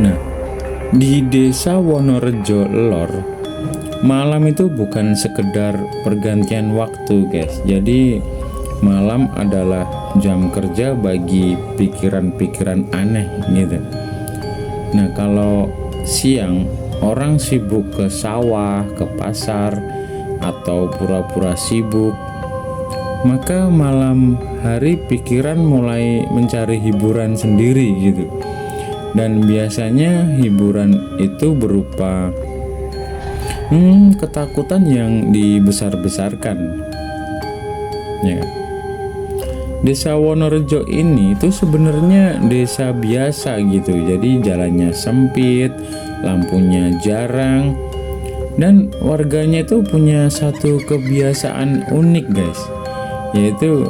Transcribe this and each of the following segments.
Nah, di desa Wonorejo Lor, malam itu bukan sekedar pergantian waktu guys. Jadi malam adalah jam kerja bagi pikiran-pikiran aneh gitu. Nah, kalau siang orang sibuk ke sawah, ke pasar, atau pura-pura sibuk, maka malam hari pikiran mulai mencari hiburan sendiri gitu. Dan biasanya hiburan itu berupa ketakutan yang dibesar-besarkan ya. Desa Wonorejo ini itu sebenarnya desa biasa gitu. Jadi jalannya sempit, lampunya jarang, dan warganya itu punya satu kebiasaan unik guys, yaitu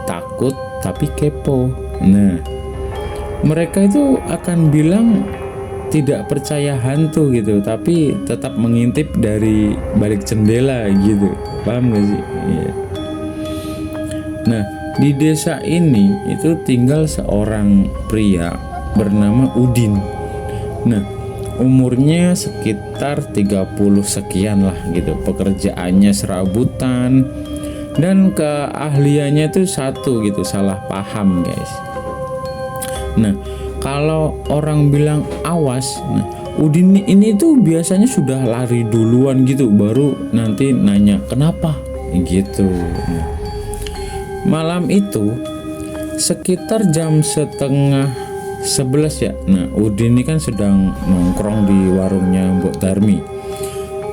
takut tapi kepo. Nah, mereka itu akan bilang tidak percaya hantu gitu, tapi tetap mengintip dari balik jendela gitu. Paham gak sih? Iya. Nah, di desa ini itu tinggal seorang pria bernama Udin. Nah, umurnya sekitar 30 sekian lah gitu. Pekerjaannya serabutan dan keahliannya itu satu gitu, salah paham guys. Nah, kalau orang bilang awas, nah Udin ini tuh biasanya sudah lari duluan gitu, baru nanti nanya kenapa gitu. Nah, malam itu sekitar jam setengah 11 ya. Nah, Udin ini kan sedang nongkrong di warungnya Mbok Darmi.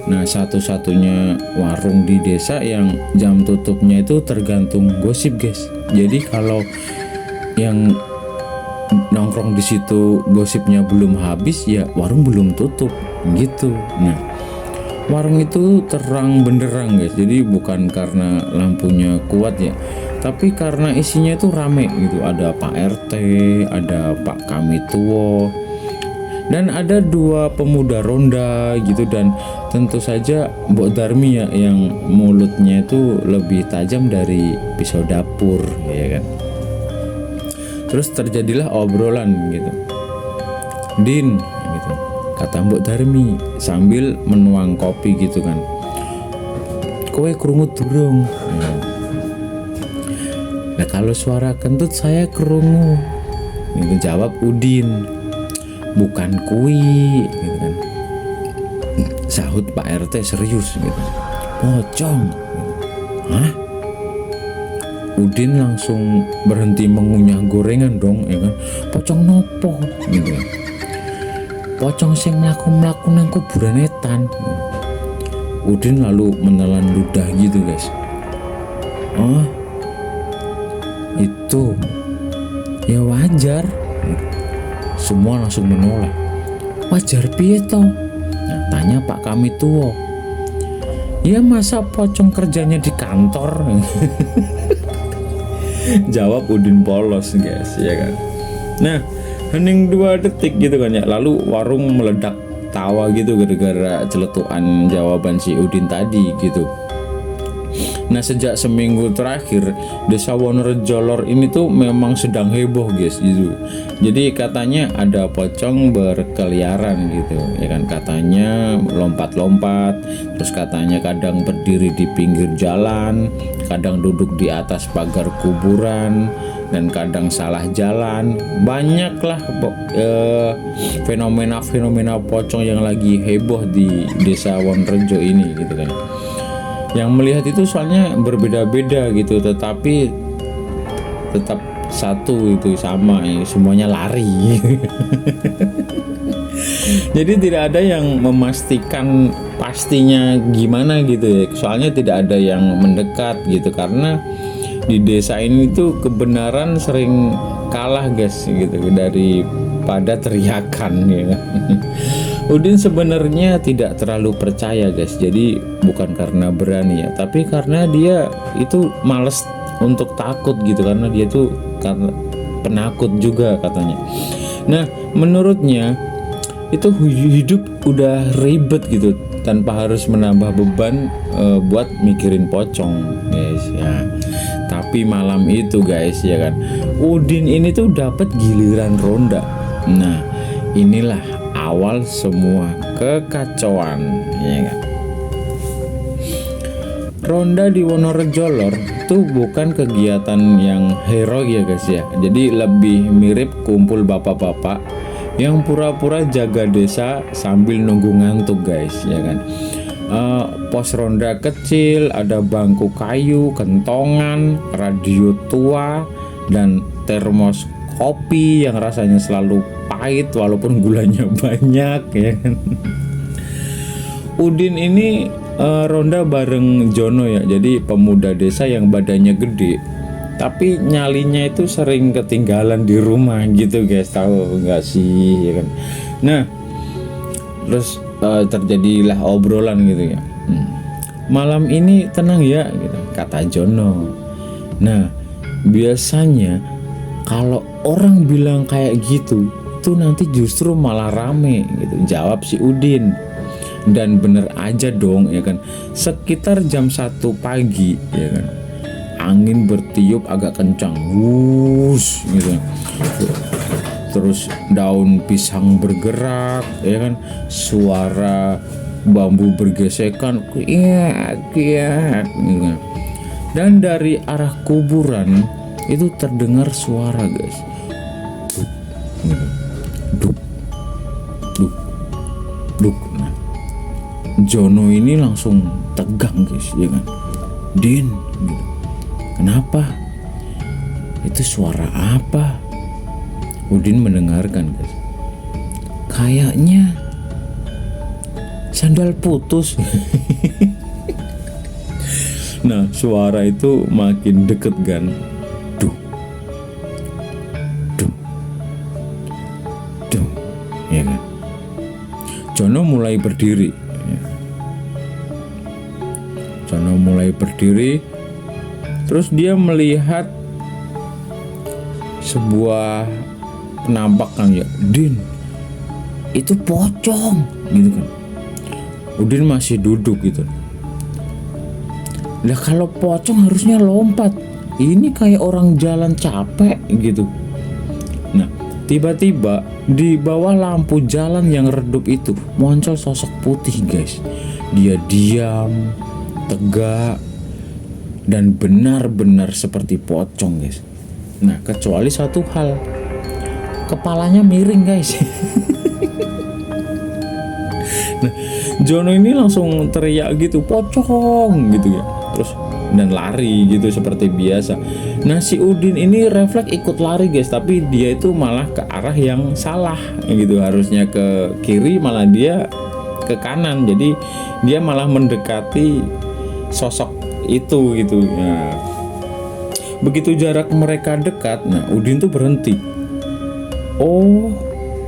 Nah, satu-satunya warung di desa yang jam tutupnya itu tergantung gosip guys. Jadi kalau yang nongkrong di situ gosipnya belum habis, ya warung belum tutup gitu. Nah, warung itu terang benderang guys. Jadi bukan karena lampunya kuat ya, tapi karena isinya itu rame gitu. Ada Pak RT, ada Pak Kamituwo, dan ada dua pemuda ronda gitu. Dan tentu saja Mbok Darmi ya, yang mulutnya itu lebih tajam dari pisau dapur ya kan. Terus terjadilah obrolan gitu. Din gitu, kata Mbok Darmi sambil menuang kopi gitu kan. Kowe krungu durung? Nah, kalau suara kentut saya krungu. Itu jawab Udin. Bukan kui gitu kan. Sahut Pak RT serius gitu. Pocong gitu. Hah? Udin langsung berhenti mengunyah gorengan dong ya kan. Pocong nopo gitu. Pocong sing mlaku-mlaku nang kuburan etan. Udin lalu menelan ludah gitu guys. Oh, itu ya wajar. Semua langsung menolak. Wajar piye toh? Nah, tanya Pak Kamituwo. Ya masa pocong kerjanya di kantor? Jawab Udin polos guys ya kan. Nah, hening 2 detik gitu kan ya. Lalu warung meledak tawa gitu gara-gara celetukan jawaban si Udin tadi gitu. Nah, sejak seminggu terakhir desa Wonorejo Lor ini tuh memang sedang heboh guys gitu. Jadi katanya ada pocong berkeliaran gitu ya kan. Katanya lompat-lompat, terus katanya kadang berdiri di pinggir jalan, kadang duduk di atas pagar kuburan, dan kadang salah jalan. Banyaklah fenomena-fenomena pocong yang lagi heboh di desa Wonorejo ini gitu kan. Yang melihat itu soalnya berbeda-beda gitu, tetapi tetap satu itu sama ya, semuanya lari. Jadi tidak ada yang memastikan pastinya gimana gitu ya. Soalnya tidak ada yang mendekat gitu, karena di desa ini tuh kebenaran sering kalah guys gitu daripada teriakan ya. Udin sebenarnya tidak terlalu percaya guys. Jadi bukan karena berani ya, tapi karena dia itu males untuk takut gitu, karena dia tuh karena penakut juga katanya. Nah, menurutnya itu hidup udah ribet gitu tanpa harus menambah beban buat mikirin pocong guys ya. Tapi malam itu guys ya kan, Udin ini tuh dapat giliran ronda. Nah, inilah awal semua kekacauan, ya kan? Ronda di Wonorejo Lor itu bukan kegiatan yang heroik ya guys ya. Jadi lebih mirip kumpul bapak-bapak yang pura-pura jaga desa sambil nunggu ngantuk guys, ya kan. Pos ronda kecil, ada bangku kayu, kentongan, radio tua, dan termos kopi yang rasanya selalu pahit walaupun gulanya banyak, ya kan. Udin ini ronda bareng Jono ya, jadi pemuda desa yang badannya gede tapi nyalinya itu sering ketinggalan di rumah gitu guys, tahu nggak sih, ya kan. Nah terus terjadilah obrolan gitu ya. Malam ini tenang ya gitu, kata Jono. Nah biasanya kalau orang bilang kayak gitu tuh nanti justru malah rame gitu, jawab si Udin. Dan bener aja dong, ya kan. Sekitar jam 1 pagi, ya kan, angin bertiup agak kencang, wush gitu. Terus daun pisang bergerak, ya kan, suara bambu bergesekan, kiat gitu. Dan dari arah kuburan itu terdengar suara guys, duk duk duk. Nah Jono ini langsung tegang guys, ya kan. Din gitu. Kenapa? Itu suara apa? Udin mendengarkan guys. Kayaknya sandal putus. Nah suara itu makin deket kan. Duh duh duh, ya kan. Jono mulai berdiri. Jono mulai berdiri, terus dia melihat sebuah penampakan ya. Din, itu pocong gitu kan. Udin masih duduk gitu. Lah kalau pocong harusnya lompat, ini kayak orang jalan capek gitu. Nah tiba-tiba di bawah lampu jalan yang redup itu muncul sosok putih guys. Dia diam, tegak, dan benar-benar seperti pocong guys. Nah kecuali satu hal, kepalanya miring guys. Nah Jono ini langsung teriak gitu, pocong gitu ya, terus dan lari gitu seperti biasa. Nah si Udin ini refleks ikut lari guys, tapi dia itu malah ke arah yang salah gitu, harusnya ke kiri malah dia ke kanan, jadi dia malah mendekati sosok itu gitu. Nah, begitu jarak mereka dekat, nah Udin tuh berhenti. Oh,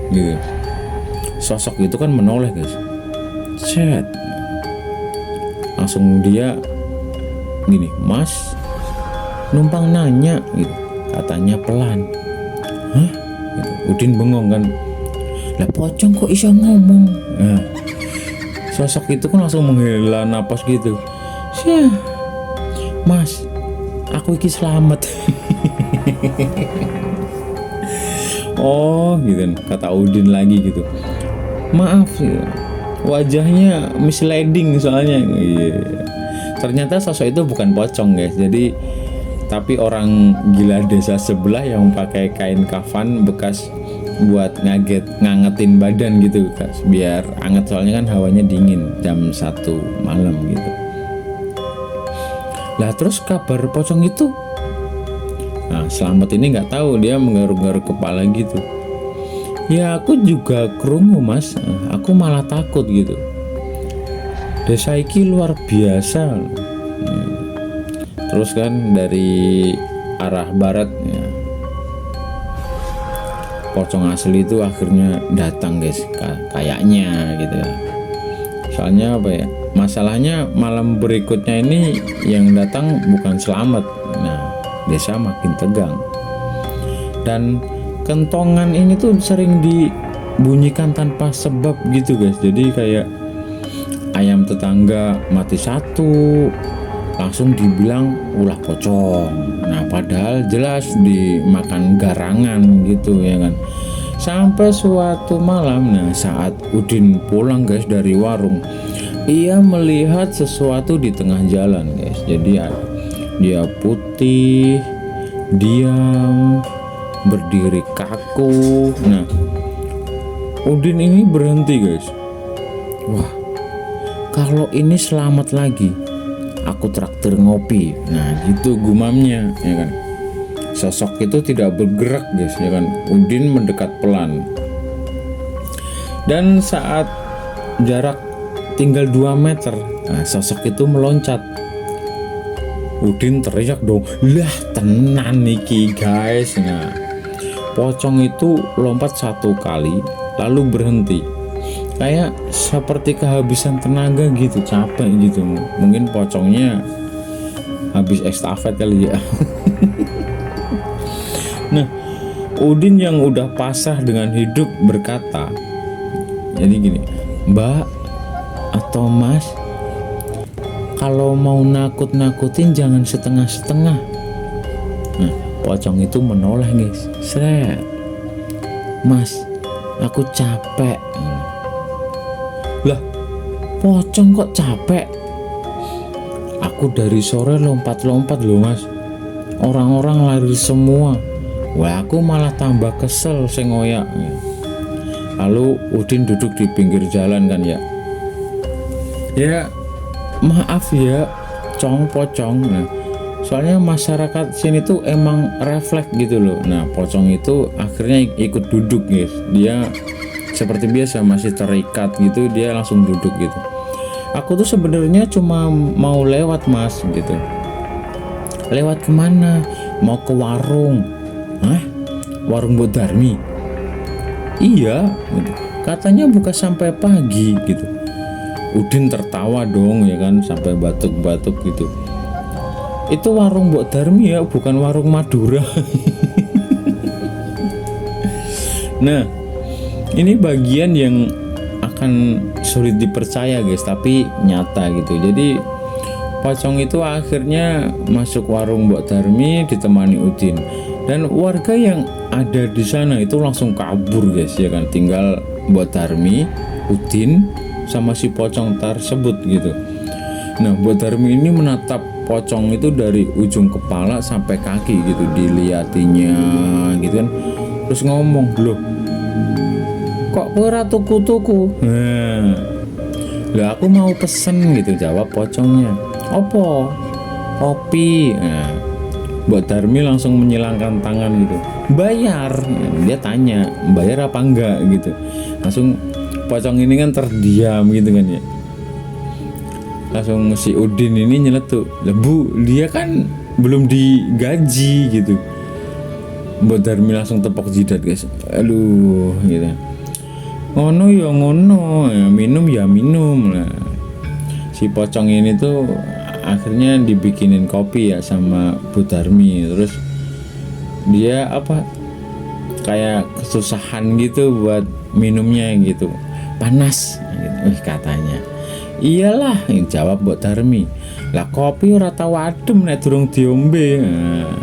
gitu. Sosok itu kan menoleh guys. Set. Langsung dia gini, Mas, numpang nanya gitu. Katanya pelan. Hah? Gitu. Udin bengong kan. Lah pocong kok bisa ngomong? Nah, sosok itu kan langsung menghela napas gitu. Syah, Mas, aku iki selamat. Oh gitu, kata Udin lagi gitu. Maaf ya, wajahnya misleading soalnya. Ternyata sosok itu bukan pocong guys. Jadi tapi orang gila desa sebelah yang pakai kain kafan bekas buat ngangetin badan gitu guys, biar anget, soalnya kan hawanya dingin jam 1 malam gitu. Lah terus kabar pocong itu? Nah Selamat ini nggak tahu, dia menggaruk-garuk kepala gitu. Ya aku juga krungu mas, aku malah takut gitu. Desa iki luar biasa. Terus kan dari arah barat ya, pocong asli itu akhirnya datang guys, kayaknya gitu. Soalnya apa ya, masalahnya malam berikutnya ini yang datang bukan Selamat. Nah desa makin tegang. Dan kentongan ini tuh sering dibunyikan tanpa sebab gitu guys. Jadi kayak ayam tetangga mati satu, langsung dibilang ulah pocong. Nah padahal jelas dimakan garangan gitu ya kan. Sampai suatu malam, nah saat Udin pulang guys dari warung, ia melihat sesuatu di tengah jalan guys. Jadi dia putih, diam, berdiri kaku. Nah, Udin ini berhenti guys. Wah, kalau ini selamat lagi, aku traktir ngopi. Nah gitu gumamnya, ya kan. Sosok itu tidak bergerak guys, ya kan. Udin mendekat pelan, dan saat jarak tinggal 2 meter, nah, sosok itu meloncat. Udin teriak dong, lah tenan niki guys. Nah, pocong itu lompat 1 kali lalu berhenti, kayak seperti kehabisan tenaga gitu, capek gitu. Mungkin pocongnya habis estafet kali ya. Nah, Udin yang udah pasrah dengan hidup berkata, jadi gini, Mbak atau Mas, kalau mau nakut-nakutin jangan setengah-setengah. Nah, pocong itu menoleh guys, seret. Mas, aku capek. Lah, pocong kok capek? Aku dari sore lompat-lompat loh Mas, orang-orang lari semua. Wah, aku malah tambah kesel sengoyak. Lalu Udin duduk di pinggir jalan kan ya. Ya, maaf ya, pocong. Nah, soalnya masyarakat sini tuh emang refleks gitu loh. Nah, pocong itu akhirnya ikut duduk guys. Dia seperti biasa masih terikat gitu, dia langsung duduk gitu. Aku tuh sebenarnya cuma mau lewat Mas gitu. Lewat kemana? Mau ke warung. Hah? Warung Mbok Darmi? Iya gitu. Katanya buka sampai pagi gitu. Udin tertawa dong ya kan, sampai batuk-batuk gitu. Itu warung Mbok Darmi ya, bukan warung Madura. Nah, ini bagian yang akan sulit dipercaya guys, tapi nyata gitu. Jadi pocong itu akhirnya masuk warung Mbok Darmi ditemani Udin, dan warga yang ada di sana itu langsung kabur guys ya kan. Tinggal Mbok Darmi, Udin, sama si pocong tersebut gitu. Nah, Mbok Darmi ini menatap pocong itu dari ujung kepala sampai kaki gitu, diliatinya gitu kan. Terus ngomong, loh kok ora tuku-tuku? Nah, lah aku mau pesen gitu, jawab pocongnya. Opo? Kopi. Nah, Mbok Darmi langsung menyilangkan tangan gitu. Bayar? Dia tanya, bayar apa enggak gitu. Langsung pocong ini kan terdiam gitu kan ya. Langsung si Udin ini nyeletuk, lah Bu, dia kan belum digaji gitu. Mbok Darmi langsung tepok jidat guys. Aduh gitu. Ngono ya ngono, ya minum ya minum lah. Si pocong ini tuh akhirnya dibikinin kopi ya sama Bu Darmi. Terus dia apa, kayak kesusahan gitu buat minumnya gitu, panas gitu, katanya. Iyalah, jawab Bu Darmi. Lah kopi ora tau adem nek durung diombe. Nah,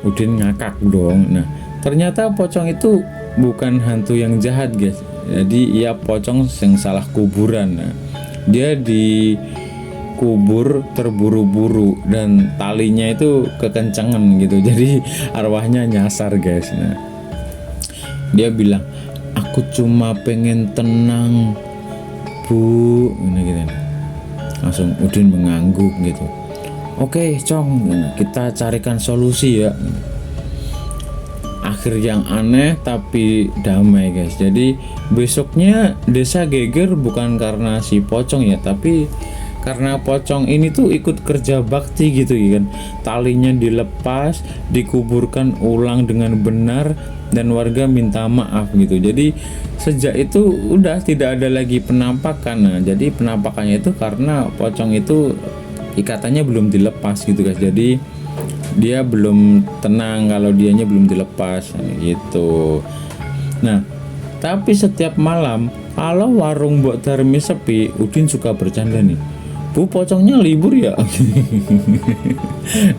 Udin ngakak dong. Nah, ternyata pocong itu bukan hantu yang jahat guys. Jadi ia pocong yang salah kuburan. Nah, dia dikubur terburu-buru dan talinya itu kekencangan gitu. Jadi arwahnya nyasar guys. Nah, dia bilang, aku cuma pengen tenang Bu, ini gitu. Langsung Udin mengangguk gitu. Oke, Cong, kita carikan solusi ya. Akhir yang aneh tapi damai guys. Jadi besoknya desa geger bukan karena si pocong ya, tapi karena pocong ini tuh ikut kerja bakti gitu ya kan. Talinya dilepas, dikuburkan ulang dengan benar, dan warga minta maaf gitu. Jadi sejak itu udah tidak ada lagi penampakan. Nah, jadi penampakannya itu karena pocong itu ikatannya belum dilepas gitu guys. Jadi dia belum tenang kalau dianya belum dilepas gitu. Nah, tapi setiap malam kalau warung Mbok Darmi sepi, Udin suka bercanda nih, Bu, pocongnya libur ya?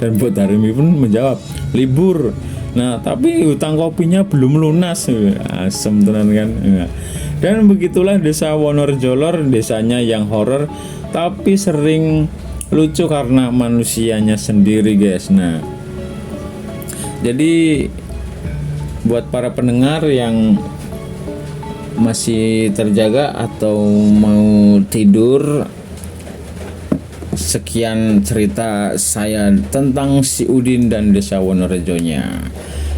Dan Mbok Darmi pun menjawab, libur. Nah, tapi hutang kopinya belum lunas. Asem tenan kan. Nah, dan begitulah desa Wonorejo Lor, desanya yang horor tapi sering lucu karena manusianya sendiri, guys. Nah, jadi buat para pendengar yang masih terjaga atau mau tidur, sekian cerita saya tentang si Udin dan desa Wonorejonya.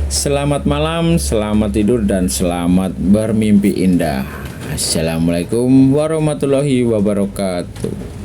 Selamat malam, selamat tidur, dan selamat bermimpi indah. Assalamualaikum warahmatullahi wabarakatuh.